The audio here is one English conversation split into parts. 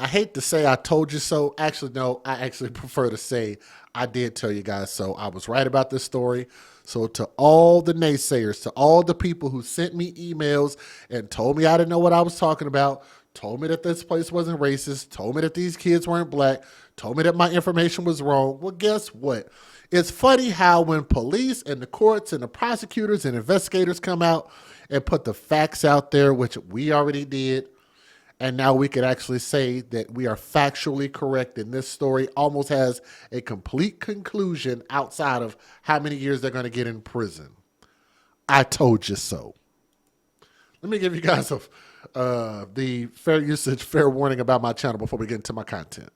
I hate to say I told you so. Actually, no, I actually prefer to say I did tell you guys so. I was right about this story. So to all the naysayers, to all the people who sent me emails and told me I didn't know what I was talking about, told me that this place wasn't racist, told me that these kids weren't black, told me that my information was wrong. Well, guess what? It's funny how when police and the courts and the prosecutors and investigators come out and put the facts out there, which we already did, and now we could actually say that we are factually correct and this story almost has a complete conclusion outside of how many years they're going to get in prison. I told you so. Let me give you guys the fair usage, fair warning about my channel before we get into my content.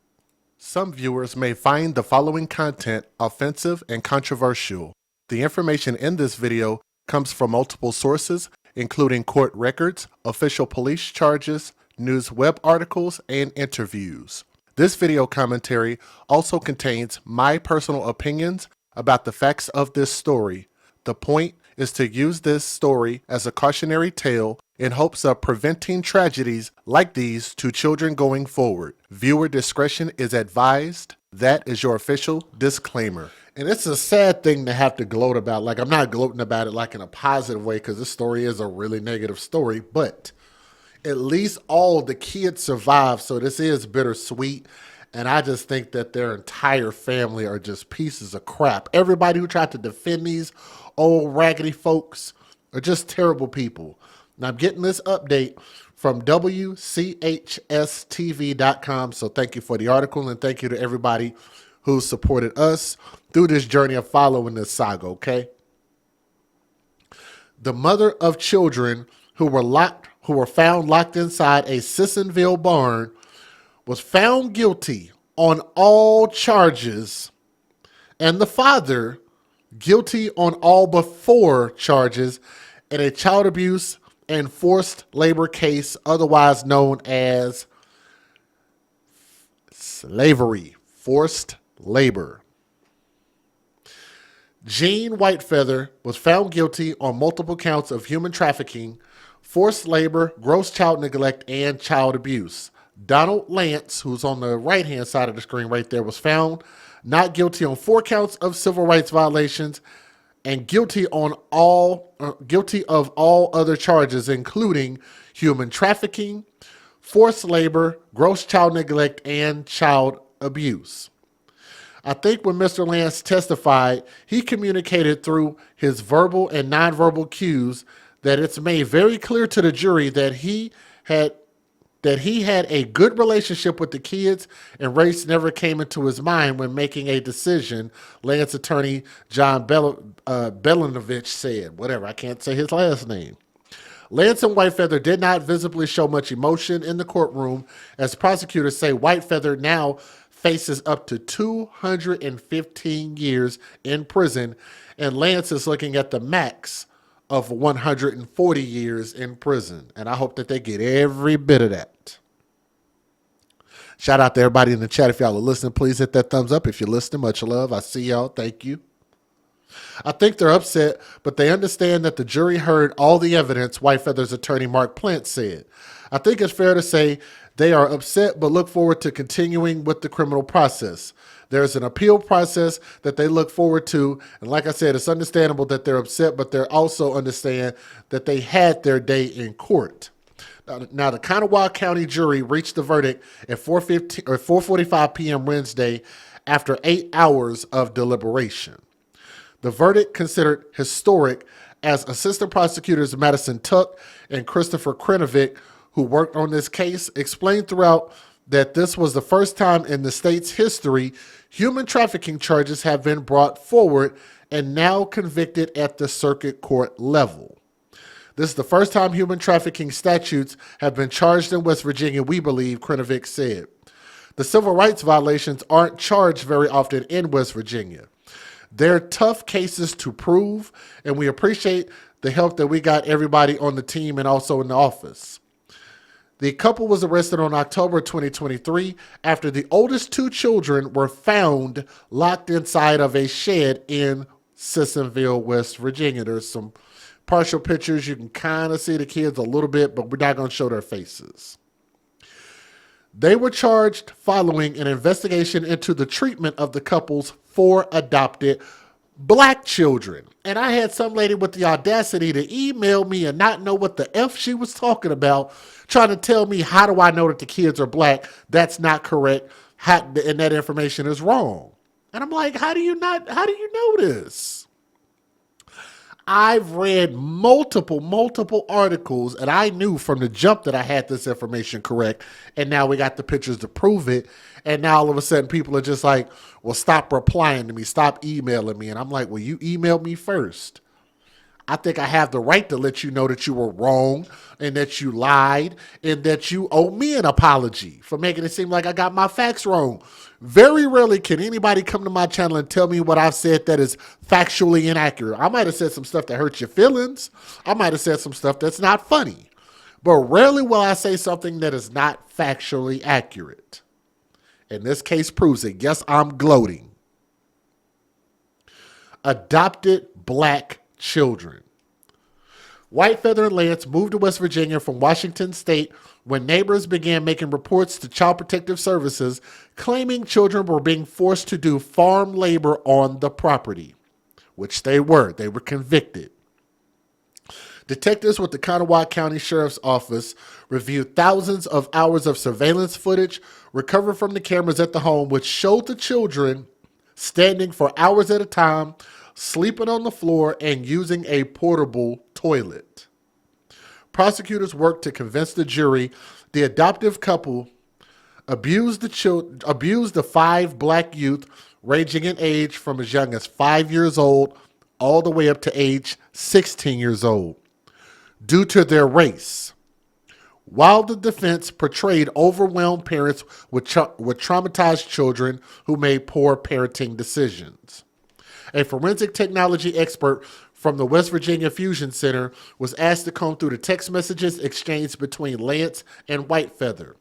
Some viewers may find the following content offensive and controversial. The information in this video comes from multiple sources, including court records, official police charges, news web articles, and interviews. This video commentary also contains my personal opinions about the facts of this story. The point is to use this story as a cautionary tale in hopes of preventing tragedies like these to children going forward. Viewer discretion is advised. That is your official disclaimer. And it's a sad thing to have to gloat about. Like, I'm not gloating about it like in a positive way because this story is a really negative story, but at least all the kids survived, so this is bittersweet. And I just think that their entire family are just pieces of crap. Everybody who tried to defend these old raggedy folks are just terrible people. And I'm getting this update from WCHSTV.com. So thank you for the article and thank you to everybody who supported us through this journey of following this saga, okay? The mother of children who were found locked inside a Sissonville barn was found guilty on all charges, and the father guilty on all but 4 charges in a child abuse and forced labor case, otherwise known as slavery, forced labor. Gene Whitefeather was found guilty on multiple counts of human trafficking, forced labor, gross child neglect, and child abuse. Donald Lance, who's on the right-hand side of the screen right there, was found not guilty on 4 counts of civil rights violations and guilty of all other charges, including human trafficking, forced labor, gross child neglect, and child abuse. I think when Mr. Lance testified, he communicated through his verbal and nonverbal cues that it's made very clear to the jury that he had a good relationship with the kids and race never came into his mind when making a decision, Lance attorney John Belinovich said. Whatever, I can't say his last name. Lance and Whitefeather did not visibly show much emotion in the courtroom, as prosecutors say Whitefeather now faces up to 215 years in prison, and Lance is looking at the max of 140 years in prison. And I hope that they get every bit of that. Shout out to everybody in the chat. If y'all are listening, please hit that thumbs up. If you're listening, much love. I see y'all. Thank you. I think they're upset, but they understand that the jury heard all the evidence, Whitefeather's attorney Mark Plant said. I think it's fair to say they are upset, but look forward to continuing with the criminal process. There's an appeal process that they look forward to. And like I said, it's understandable that they're upset, but they also understand that they had their day in court. Now, the Kanawha County jury reached the verdict at 4:45 p.m. Wednesday after 8 hours of deliberation. The verdict, considered historic, as Assistant Prosecutors Madison Tuck and Christopher Krenovic, who worked on this case, explained throughout that this was the first time in the state's history human trafficking charges have been brought forward and now convicted at the circuit court level. This is the first time human trafficking statutes have been charged in West Virginia, we believe, Krenovic said. The civil rights violations aren't charged very often in West Virginia. They're tough cases to prove, and we appreciate the help that we got everybody on the team and also in the office. The couple was arrested on October 2023 after the oldest 2 children were found locked inside of a shed in Sissonville, West Virginia. There's some partial pictures. You can kind of see the kids a little bit, but we're not going to show their faces. They were charged following an investigation into the treatment of the couple's 4 adopted black children. And I had some lady with the audacity to email me and not know what the F she was talking about, trying to tell me, how do I know that the kids are black? That's not correct. And that information is wrong. And I'm like, how do you know this? I've read multiple articles, and I knew from the jump that I had this information correct. And now we got the pictures to prove it. And now all of a sudden people are just like, well, stop replying to me. Stop emailing me. And I'm like, well, you emailed me first. I think I have the right to let you know that you were wrong and that you lied and that you owe me an apology for making it seem like I got my facts wrong. Very rarely can anybody come to my channel and tell me what I've said that is factually inaccurate. I might have said some stuff that hurts your feelings. I might have said some stuff that's not funny. But rarely will I say something that is not factually accurate. And this case proves it. Yes, I'm gloating. Adopted black children. Whitefeather and Lance moved to West Virginia from Washington State when neighbors began making reports to Child Protective Services claiming children were being forced to do farm labor on the property, which they were. They were convicted. Detectives with the Kanawha County Sheriff's Office reviewed thousands of hours of surveillance footage recovered from the cameras at the home, which showed the children standing for hours at a time, sleeping on the floor, and using a portable toilet. Prosecutors worked to convince the jury the adoptive couple abused the 5 black youth ranging in age from as young as 5 years old all the way up to age 16 years old due to their race. While the defense portrayed overwhelmed parents with traumatized children who made poor parenting decisions. A forensic technology expert from the West Virginia Fusion Center was asked to comb through the text messages exchanged between Lance and Whitefeather.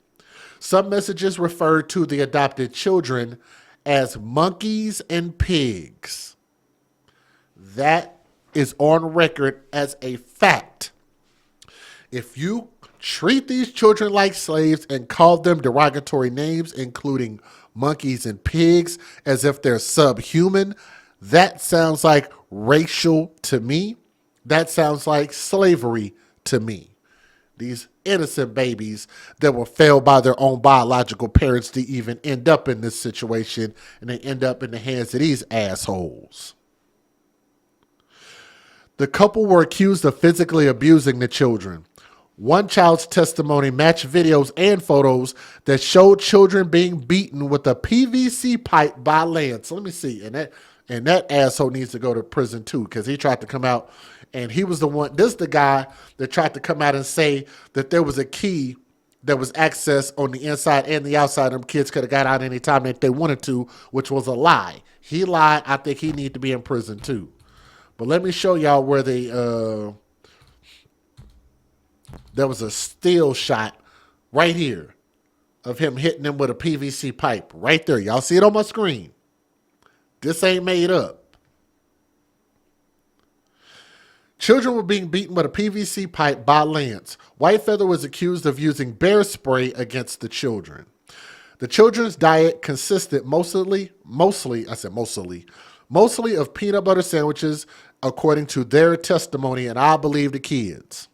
Some messages referred to the adopted children as monkeys and pigs. That is on record as a fact. If you treat these children like slaves and call them derogatory names, including monkeys and pigs, as if they're subhuman, that sounds like racial to me. That sounds like slavery to me. These innocent babies that were failed by their own biological parents to even end up in this situation, and they end up in the hands of these assholes. The couple were accused of physically abusing the children. One child's testimony matched videos and photos that showed children being beaten with a PVC pipe by Lance. Let me see. And that asshole needs to go to prison too, because he tried to come out and he was the one. This is the guy that tried to come out and say that there was a key that was accessed on the inside and the outside. Them kids could have got out anytime that they wanted to, which was a lie. He lied. I think he need to be in prison too. But let me show y'all where there was a still shot right here of him hitting them with a PVC pipe right there. Y'all see it on my screen. This ain't made up. Children were being beaten with a PVC pipe by Lance. Whitefeather was accused of using bear spray against the children. The children's diet consisted mostly of peanut butter sandwiches, according to their testimony, and I believe the kids.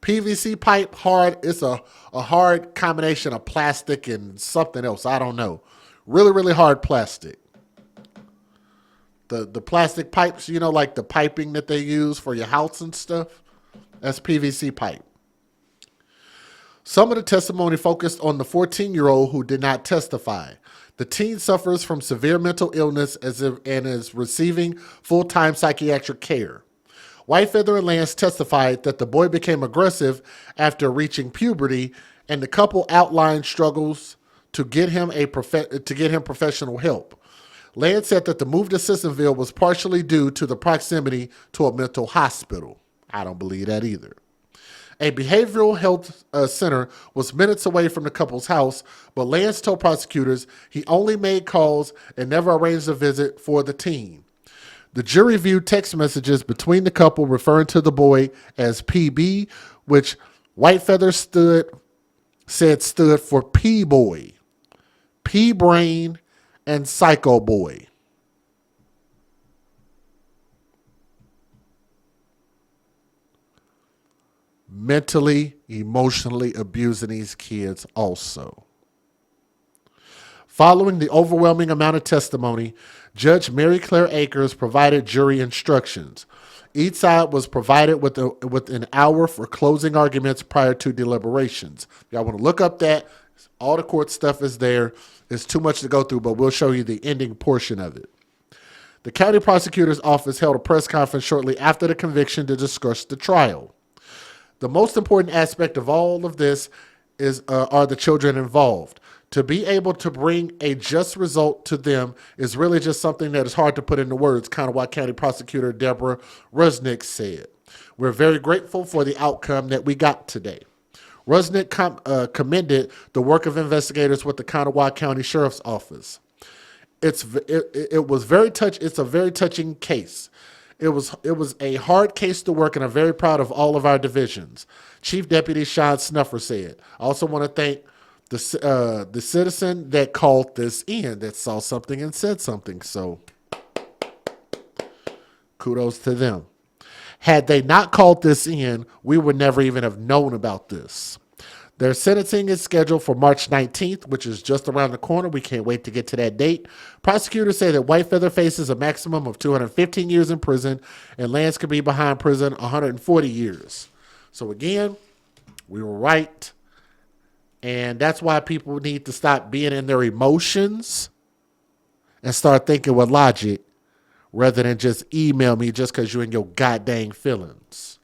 PVC pipe, it's a hard combination of plastic and something else. I don't know. Really, really hard plastic. The plastic pipes, you know, like the piping that they use for your house and stuff, that's PVC pipe. Some of the testimony focused on the 14-year-old who did not testify. The teen suffers from severe mental illness and is receiving full-time psychiatric care. Whitefeather and Lance testified that the boy became aggressive after reaching puberty, and the couple outlined struggles to get him professional help. Lance said that the move to Sissonville was partially due to the proximity to a mental hospital. I don't believe that either. A behavioral health center was minutes away from the couple's house, but Lance told prosecutors he only made calls and never arranged a visit for the teen. The jury viewed text messages between the couple referring to the boy as PB, which Whitefeather said stood for P-boy, P-brain, and psycho boy. Mentally, emotionally abusing these kids also. Following the overwhelming amount of testimony, Judge Mary Claire Akers provided jury instructions. Each side was provided with an hour for closing arguments prior to deliberations. If y'all want to look up that, all the court stuff is there. It's too much to go through, but we'll show you the ending portion of it. The county prosecutor's office held a press conference shortly after the conviction to discuss the trial. The most important aspect of all of this are the children involved. To be able to bring a just result to them is really just something that is hard to put into words, kind of what County Prosecutor Deborah Rusnick said. We're very grateful for the outcome that we got today. Rusnick commended the work of investigators with the Kanawha County Sheriff's Office. It's a very touching case. It was a hard case to work, and I'm very proud of all of our divisions. Chief Deputy Sean Snuffer said. I also want to thank the citizen that called this in, that saw something and said something. So kudos to them. Had they not called this in, we would never even have known about this. Their sentencing is scheduled for March 19th, which is just around the corner. We can't wait to get to that date. Prosecutors say that Whitefeather faces a maximum of 215 years in prison, and Lance could be behind prison 140 years. So again, we were right. And that's why people need to stop being in their emotions and start thinking with logic rather than just email me just because you're in your goddamn feelings.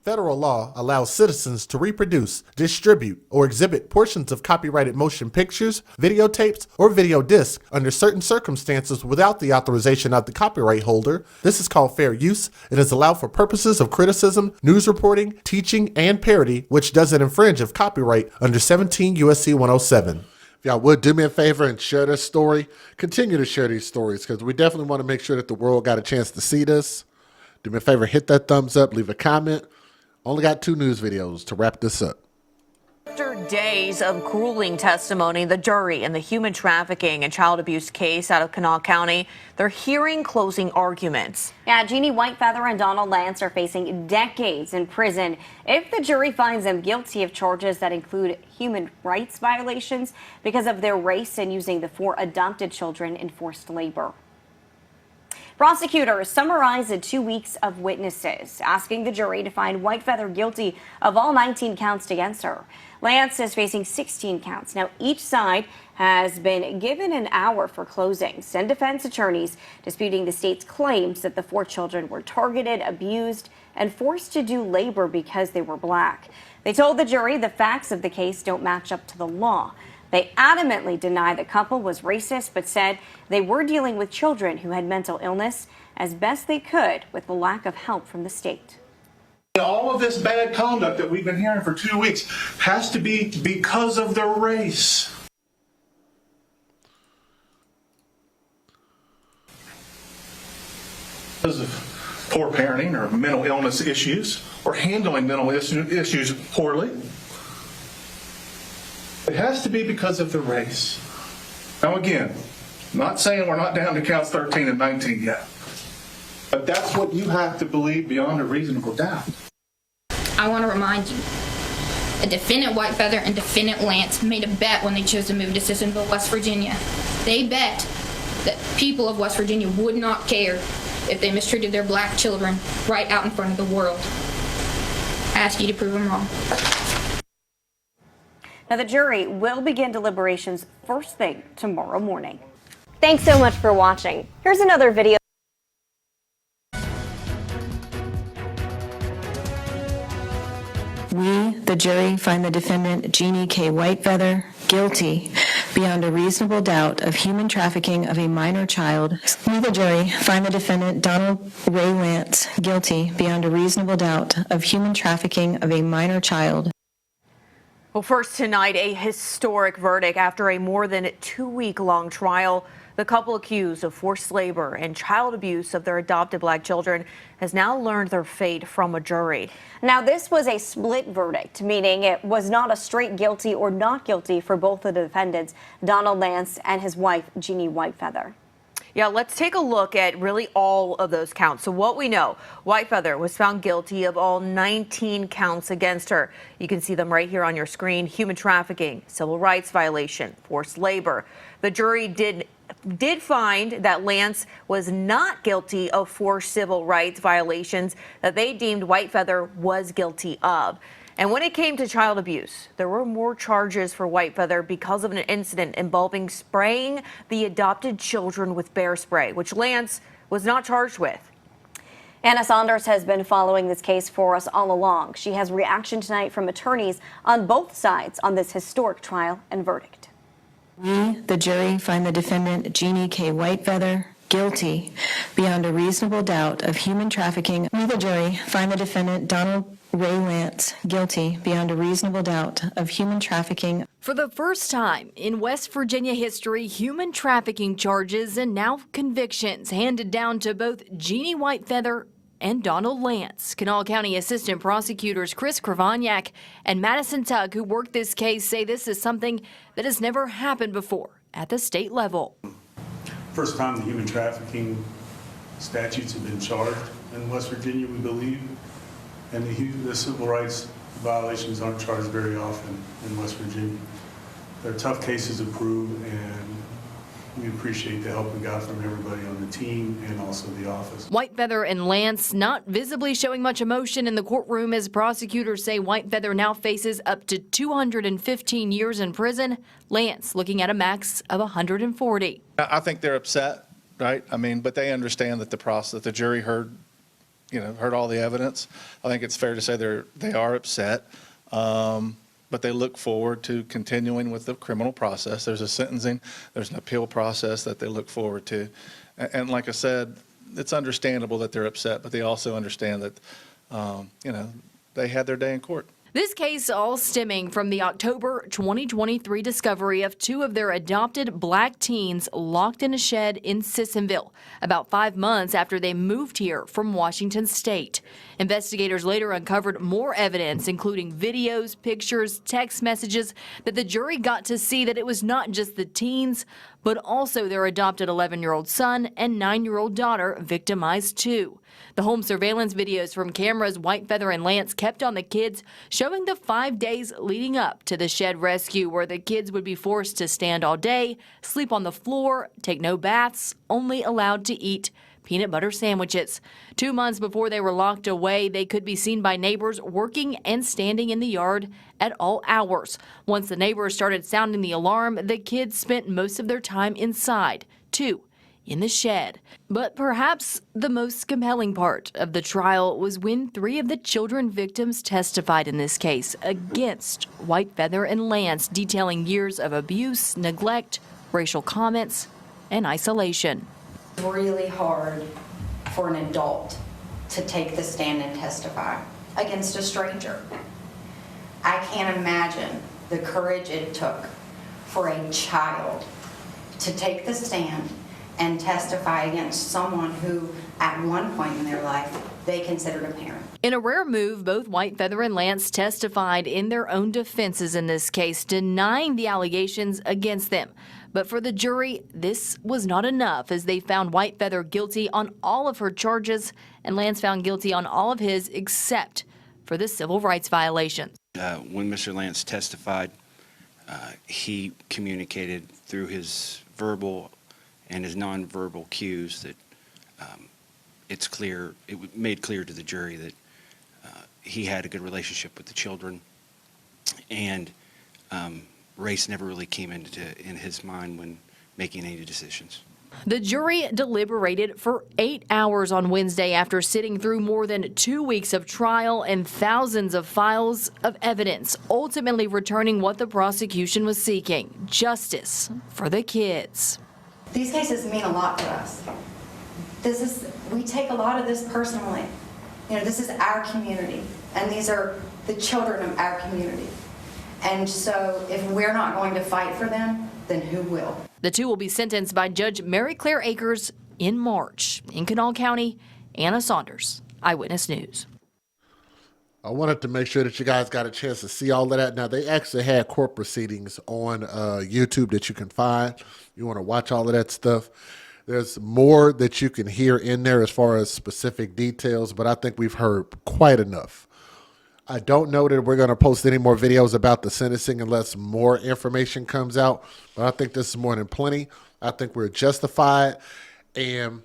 Federal law allows citizens to reproduce, distribute, or exhibit portions of copyrighted motion pictures, videotapes, or video discs under certain circumstances without the authorization of the copyright holder. This is called fair use. It is allowed for purposes of criticism, news reporting, teaching, and parody, which doesn't infringe of copyright under 17 U.S.C. 107. If y'all would do me a favor and share this story, continue to share these stories, because we definitely want to make sure that the world got a chance to see this. Do me a favor, hit that thumbs up, leave a comment. Only got 2 news videos to wrap this up. After days of grueling testimony, the jury in the human trafficking and child abuse case out of Kanawha County, they're hearing closing arguments. Yeah, Jeannie Whitefeather and Donald Lance are facing decades in prison if the jury finds them guilty of charges that include human rights violations because of their race and using the 4 adopted children in forced labor. Prosecutors summarized 2 weeks of witnesses, asking the jury to find Whitefeather guilty of all 19 counts against her. Lance is facing 16 counts. Now, each side has been given an hour for closings, and defense attorneys disputing the state's claims that the 4 children were targeted, abused, and forced to do labor because they were black. They told the jury the facts of the case don't match up to the law. They adamantly deny the couple was racist, but said they were dealing with children who had mental illness as best they could with the lack of help from the state. All of this bad conduct that we've been hearing for 2 weeks has to be because of their race. Because of poor parenting or mental illness issues or handling mental issues poorly. It has to be because of the race. Now again, I'm not saying we're not down to counts 13 and 19 yet, but that's what you have to believe beyond a reasonable doubt. I want to remind you, defendant Whitefeather and defendant Lance made a bet when they chose to move to Sissonville, West Virginia. They bet that people of West Virginia would not care if they mistreated their black children right out in front of the world. I ask you to prove them wrong. Now, the jury will begin deliberations first thing tomorrow morning. Thanks so much for watching. Here's another video. We, the jury, find the defendant, Jeannie K. Whitefeather, guilty beyond a reasonable doubt of human trafficking of a minor child. We, the jury, find the defendant, Donald Ray Lance, guilty beyond a reasonable doubt of human trafficking of a minor child. Well, first tonight, a historic verdict after a more than 2-week-long trial. The couple accused of forced labor and child abuse of their adopted black children has now learned their fate from a jury. Now, this was a split verdict, meaning it was not a straight guilty or not guilty for both of the defendants, Donald Lance and his wife, Jeannie Whitefeather. Yeah, let's take a look at really all of those counts. So what we know, Whitefeather was found guilty of all 19 counts against her. You can see them right here on your screen: human trafficking, civil rights violation, forced labor. The jury did find that Lance was not guilty of 4 civil rights violations that they deemed Whitefeather was guilty of. And when it came to child abuse, there were more charges for Whitefeather because of an incident involving spraying the adopted children with bear spray, which Lance was not charged with. Anna Saunders has been following this case for us all along. She has reaction tonight from attorneys on both sides on this historic trial and verdict. We, the jury, find the defendant Jeannie K. Whitefeather guilty beyond a reasonable doubt of human trafficking. We, the jury, find the defendant Donald Ray Lance guilty beyond a reasonable doubt of human trafficking. For the first time in West Virginia history, human trafficking charges and now convictions handed down to both Jeannie Whitefeather and Donald Lance. Kanawha County Assistant Prosecutors Chris Kravaniak and Madison Tugg, who worked this case, say this is something that has never happened before at the state level. First time the human trafficking statutes have been charged in West Virginia, we believe, and the civil rights violations aren't charged very often in West Virginia. They're tough cases to prove, and we appreciate the help we got from everybody on the team and also the office. Whitefeather and Lance not visibly showing much emotion in the courtroom as prosecutors say Whitefeather now faces up to 215 years in prison. Lance looking at a max of 140. I think they're upset, right? I mean, but they understand that the jury heard all the evidence. I think it's fair to say they are upset. But they look forward to continuing with the criminal process. There's a sentencing, there's an appeal process that they look forward to. And like I said, it's understandable that they're upset, but they also understand that, they had their day in court. This case all stemming from the October 2023 discovery of 2 of their adopted black teens locked in a shed in Sissonville, about 5 months after they moved here from Washington State. Investigators later uncovered more evidence, including videos, pictures, text messages, that the jury got to see that it was not just the teens, but also their adopted 11-year-old son and 9-year-old daughter victimized too. The home surveillance videos from cameras Whitefeather and Lance kept on the kids, showing the 5 days leading up to the shed rescue, where the kids would be forced to stand all day, sleep on the floor, take no baths, only allowed to eat peanut butter sandwiches. 2 months before they were locked away, they could be seen by neighbors working and standing in the yard at all hours. Once the neighbors started sounding the alarm, the kids spent most of their time inside, too, in the shed. But perhaps the most compelling part of the trial was when 3 of the children victims testified in this case against Whitefeather and Lance, detailing years of abuse, neglect, racial comments, and isolation. Really hard for an adult to take the stand and testify against a stranger. I can't imagine the courage it took for a child to take the stand and testify against someone who, at one point in their life, they considered a parent. In a rare move, both Whitefeather and Lance testified in their own defenses in this case, denying the allegations against them. But for the jury, this was not enough, as they found Whitefeather guilty on all of her charges and Lance found guilty on all of his except for the civil rights violations. When Mr. Lance testified, he communicated through his verbal and his nonverbal cues that it made clear to the jury that he had a good relationship with the children, and race never really came in his mind when making any decisions. The jury deliberated for 8 hours on Wednesday after sitting through more than 2 weeks of trial and thousands of files of evidence, ultimately returning what the prosecution was seeking: justice for the kids. These cases mean a lot to us. We take a lot of this personally. This is our community, and these are the children of our community. And so if we're not going to fight for them, then who will? The two will be sentenced by Judge Mary Claire Akers in March. In Kanawha County, Anna Saunders, Eyewitness News. I wanted to make sure that you guys got a chance to see all of that. Now, they actually had court proceedings on YouTube that you can find. You want to watch all of that stuff. There's more that you can hear in there as far as specific details, but I think we've heard quite enough. I don't know that we're going to post any more videos about the sentencing unless more information comes out, but I think this is more than plenty. I think we're justified, and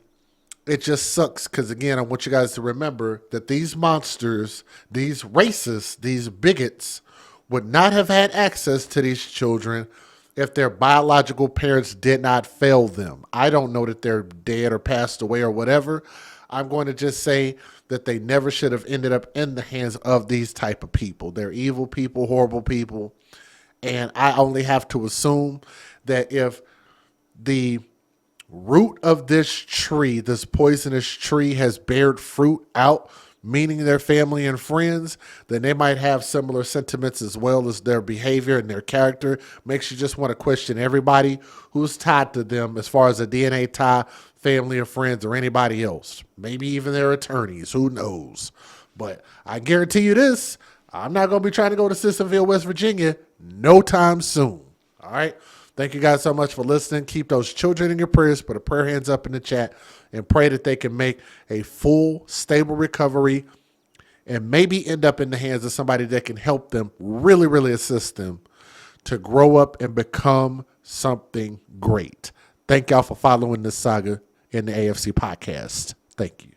it just sucks because, again, I want you guys to remember that these monsters, these racists, these bigots would not have had access to these children if their biological parents did not fail them. I don't know that they're dead or passed away or whatever. I'm going to just say that they never should have ended up in the hands of these type of people. They're evil people, horrible people, and I only have to assume that if the root of this tree, this poisonous tree, has bared fruit out, meaning their family and friends, then they might have similar sentiments as well as their behavior and their character. Makes you just want to question everybody who's tied to them as far as a DNA tie, family or friends or anybody else. Maybe even their attorneys, who knows? But I guarantee you this, I'm not going to be trying to go to Sissonville, West Virginia no time soon. All right? Thank you guys so much for listening. Keep those children in your prayers. Put a prayer hands up in the chat and pray that they can make a full, stable recovery and maybe end up in the hands of somebody that can help them, really, really assist them to grow up and become something great. Thank y'all for following this saga in the AFC podcast. Thank you.